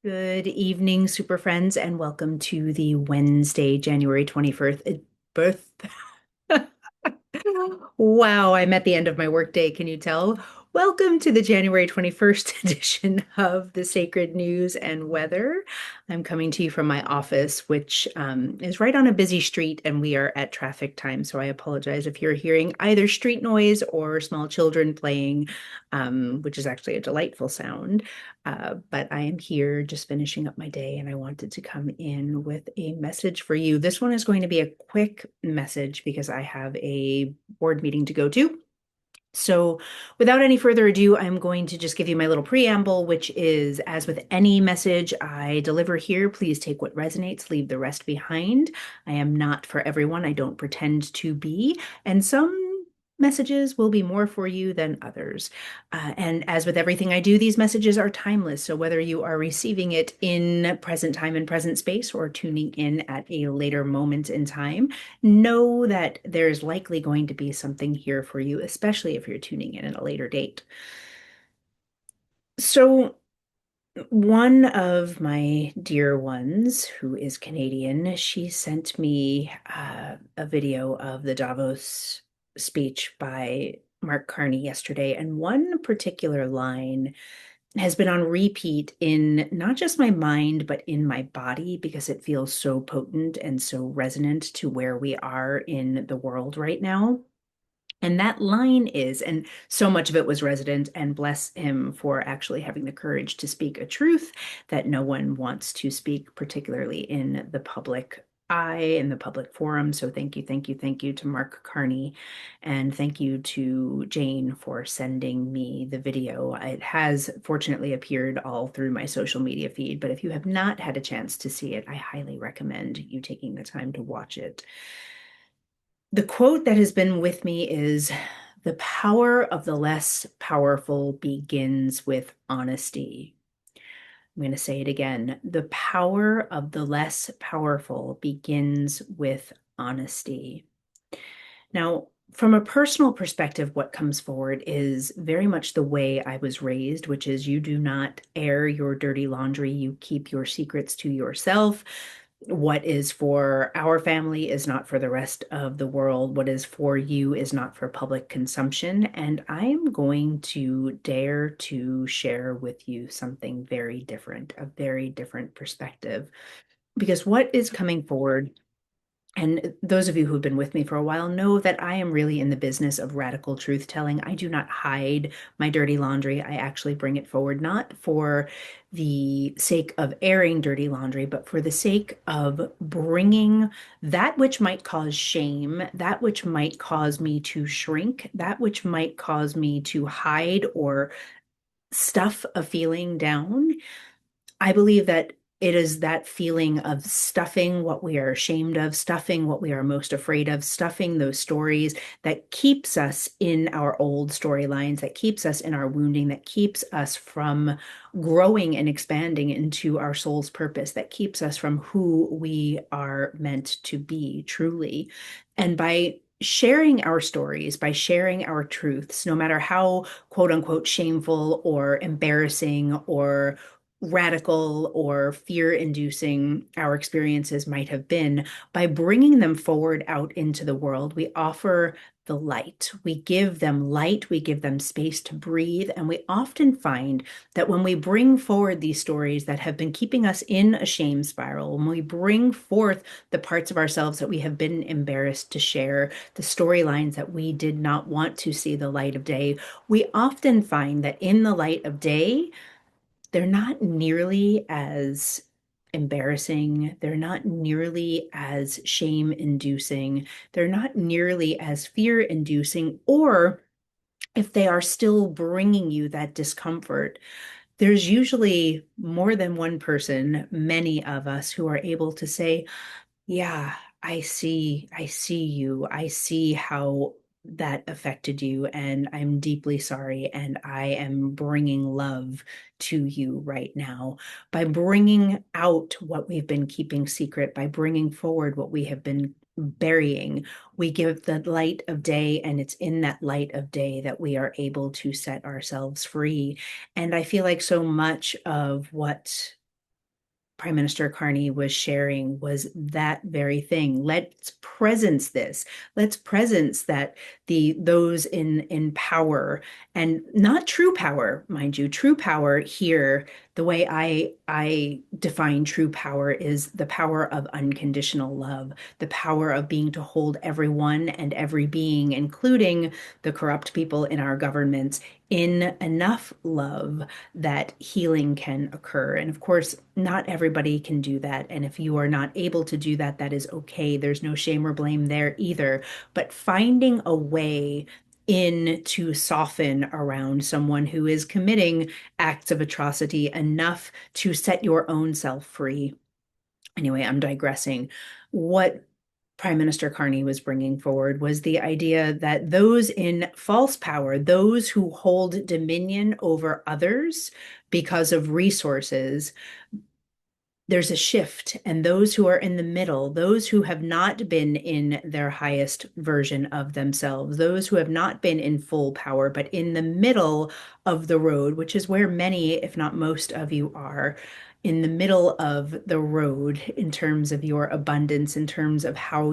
Good evening, super friends, and welcome to the Wednesday, January 21st birth. Wow, I'm at the end of my workday. Can you tell? Welcome to the January 21st edition of the Sacred News and Weather. I'm coming to you from my office, which is right on a busy street, and we are at traffic time. So I apologize if you're hearing either street noise or small children playing, which is actually a delightful sound. But I am here just finishing up my day, and I wanted to come in with a message for you. This one is going to be a quick message because I have a board meeting to go to. So, without any further ado, I'm going to just give you my little preamble, which is as with any message I deliver here, please take what resonates, leave the rest behind. I am not for everyone, I don't pretend to be. And some messages will be more for you than others. And as with everything I do, these messages are timeless. So, whether you are receiving it in present time and present space or tuning in at a later moment in time, know that there's likely going to be something here for you, especially if you're tuning in at a later date. So, one of my dear ones, who is Canadian, she sent me a video of the Davos speech by Mark Carney yesterday, and one particular line has been on repeat in not just my mind, but in my body because it feels so potent and so resonant to where we are in the world right now. And that line is, and so much of it was resident, and bless him for actually having the courage to speak a truth that no one wants to speak, particularly in the public eye, in the public forum. So thank you, thank you, thank you to Mark Carney. And thank you to Jane for sending me the video. It has fortunately appeared all through my social media feed, but if you have not had a chance to see it, I highly recommend you taking the time to watch it. The quote that has been with me is, "The power of the less powerful begins with honesty." I'm going to say it again. The power of the less powerful begins with honesty. Now, from a personal perspective, what comes forward is very much the way I was raised, which is you do not air your dirty laundry, you keep your secrets to yourself. What is for our family is not for the rest of the world. What is for you is not for public consumption. And I am going to dare to share with you something very different, a very different perspective. Because what is coming forward, and those of you who've been with me for a while know that I am really in the business of radical truth telling. I do not hide my dirty laundry. I actually bring it forward, not for the sake of airing dirty laundry, but for the sake of bringing that which might cause shame, that which might cause me to shrink, that which might cause me to hide or stuff a feeling down. I believe that it is that feeling of stuffing what we are ashamed of, stuffing what we are most afraid of, stuffing those stories that keeps us in our old storylines, that keeps us in our wounding, that keeps us from growing and expanding into our soul's purpose, that keeps us from who we are meant to be truly. And by sharing our stories, by sharing our truths, no matter how quote unquote shameful or embarrassing or radical or fear inducing our experiences might have been, by bringing them forward out into the world, we offer the light. We give them light, we give them space to breathe. And we often find that when we bring forward these stories that have been keeping us in a shame spiral, when we bring forth the parts of ourselves that we have been embarrassed to share, the storylines that we did not want to see the light of day, we often find that in the light of day, they're not nearly as embarrassing. They're not nearly as shame inducing. They're not nearly as fear inducing. Or if they are still bringing you that discomfort, there's usually more than one person, many of us, who are able to say, yeah, I see you. I see how that affected you, and I'm deeply sorry. And I am bringing love to you right now by bringing out what we've been keeping secret, by bringing forward what we have been burying. We give the light of day, and it's in that light of day that we are able to set ourselves free. And I feel like so much of what Prime Minister Carney was sharing was that very thing. Let's presence this. Let's presence that those in power, and not true power, mind you. True power here, the way I define true power is the power of unconditional love, the power of being to hold everyone and every being, including the corrupt people in our governments, in enough love that healing can occur. And of course, not everybody can do that. And if you are not able to do that, that is okay. There's no shame or blame there either. But finding a way in to soften around someone who is committing acts of atrocity enough to set your own self free. Anyway, I'm digressing. What Prime Minister Carney was bringing forward was the idea that those in false power, those who hold dominion over others because of resources, there's a shift, and those who are in the middle, those who have not been in their highest version of themselves, those who have not been in full power, but in the middle of the road, which is where many, if not most of you are, in the middle of the road in terms of your abundance, in terms of how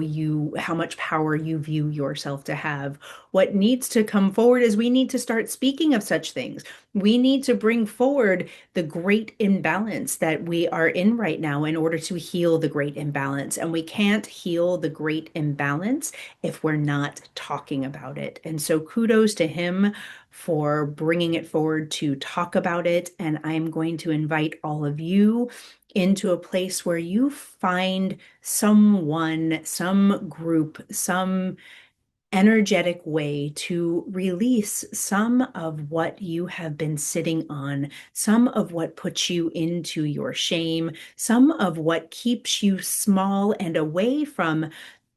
much power you view yourself to have. What needs to come forward is we need to start speaking of such things. We need to bring forward the great imbalance that we are in right now in order to heal the great imbalance. And we can't heal the great imbalance if we're not talking about it. And so kudos to him for bringing it forward to talk about it. And I'm going to invite all of you into a place where you find someone, some group, some energetic way to release some of what you have been sitting on, some of what puts you into your shame, some of what keeps you small and away from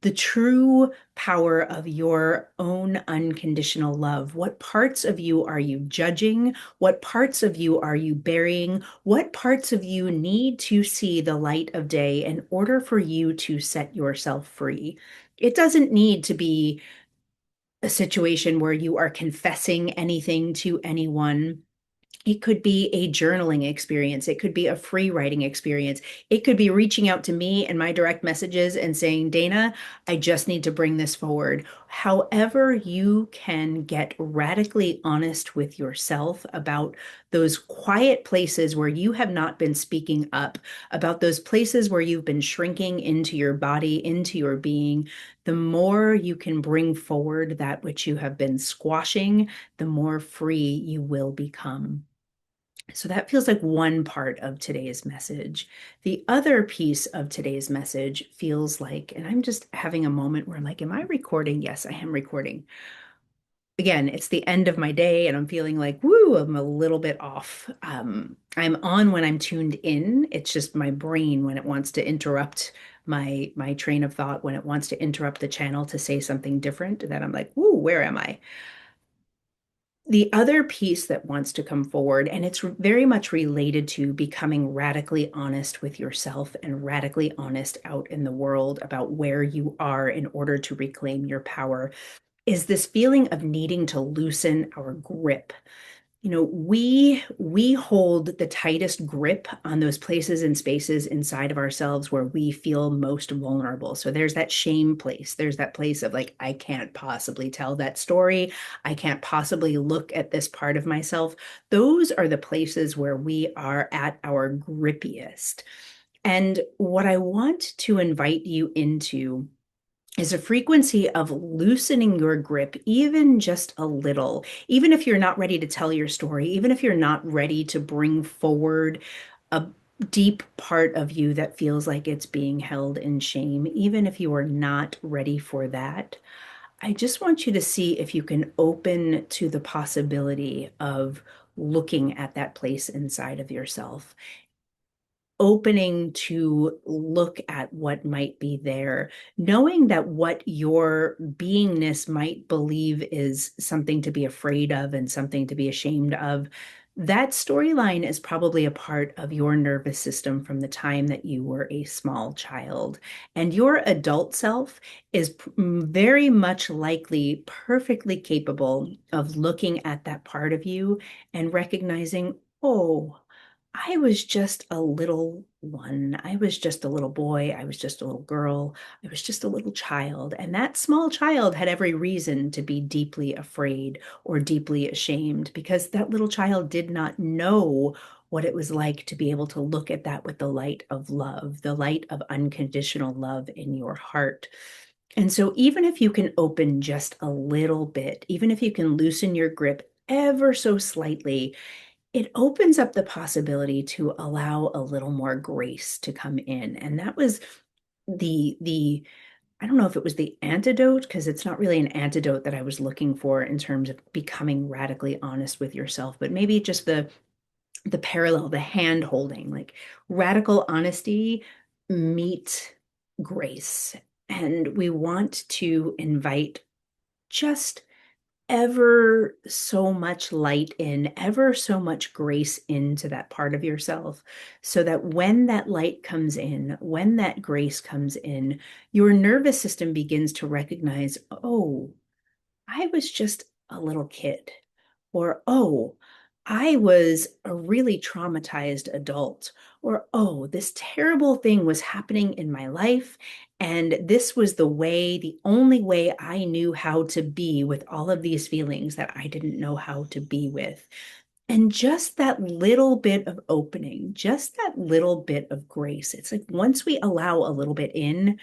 the true power of your own unconditional love. What parts of you are you judging? What parts of you are you burying? What parts of you need to see the light of day in order for you to set yourself free? It doesn't need to be a situation where you are confessing anything to anyone. It could be a journaling experience. It could be a free writing experience. It could be reaching out to me in my direct messages and saying, Dana, I just need to bring this forward. However, you can get radically honest with yourself about those quiet places where you have not been speaking up, about those places where you've been shrinking into your body, into your being. The more you can bring forward that which you have been squashing, the more free you will become. So that feels like one part of today's message. The other piece of today's message feels like, and I'm just having a moment where I'm like, am I recording? Yes, I am recording. Again, it's the end of my day and I'm feeling like, woo, I'm a little bit off. I'm on when I'm tuned in. It's just my brain when it wants to interrupt my train of thought, when it wants to interrupt the channel to say something different, that I'm like, woo, where am I? The other piece that wants to come forward, and it's very much related to becoming radically honest with yourself and radically honest out in the world about where you are in order to reclaim your power, is this feeling of needing to loosen our grip. We hold the tightest grip on those places and spaces inside of ourselves where we feel most vulnerable. So there's that shame place. There's that place of like, I can't possibly tell that story. I can't possibly look at this part of myself. Those are the places where we are at our grippiest. And what I want to invite you into is a frequency of loosening your grip, even just a little, even if you're not ready to tell your story, even if you're not ready to bring forward a deep part of you that feels like it's being held in shame, even if you are not ready for that. I just want you to see if you can open to the possibility of looking at that place inside of yourself, opening to look at what might be there, knowing that what your beingness might believe is something to be afraid of and something to be ashamed of. That storyline is probably a part of your nervous system from the time that you were a small child. And your adult self is very much likely perfectly capable of looking at that part of you and recognizing, oh, I was just a little one. I was just a little boy. I was just a little girl. I was just a little child. And that small child had every reason to be deeply afraid or deeply ashamed because that little child did not know what it was like to be able to look at that with the light of love, the light of unconditional love in your heart. And so, even if you can open just a little bit, even if you can loosen your grip ever so slightly, it opens up the possibility to allow a little more grace to come in. And that was the I don't know if it was the antidote, because it's not really an antidote that I was looking for in terms of becoming radically honest with yourself, but maybe just the parallel, the hand holding, like radical honesty meet grace. And we want to invite just ever so much light in, ever so much grace into that part of yourself, so that when that light comes in, when that grace comes in, your nervous system begins to recognize, oh, I was just a little kid, or oh, I was a really traumatized adult, or oh, this terrible thing was happening in my life. And this was the only way I knew how to be with all of these feelings that I didn't know how to be with. And just that little bit of opening, just that little bit of grace. It's like once we allow a little bit in,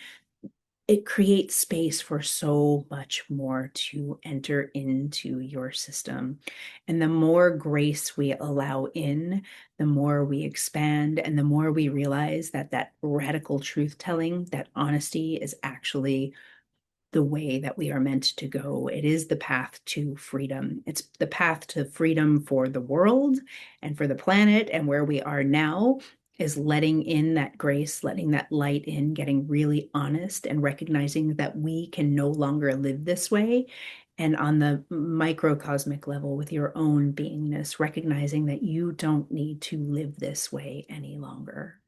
it creates space for so much more to enter into your system. And the more grace we allow in, the more we expand, and the more we realize that that radical truth telling, that honesty is actually the way that we are meant to go. It is the path to freedom. It's the path to freedom for the world and for the planet. And where we are now is letting in that grace, letting that light in, getting really honest and recognizing that we can no longer live this way. And on the microcosmic level with your own beingness, recognizing that you don't need to live this way any longer.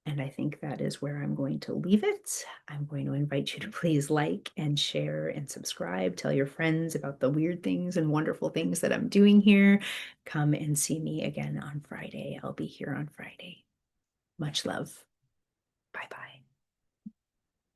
And I think that is where I'm going to leave it. I'm going to invite you to please like and share and subscribe. Tell your friends about the weird things and wonderful things that I'm doing here. Come and see me again on Friday. I'll be here on Friday. Much love. Bye bye.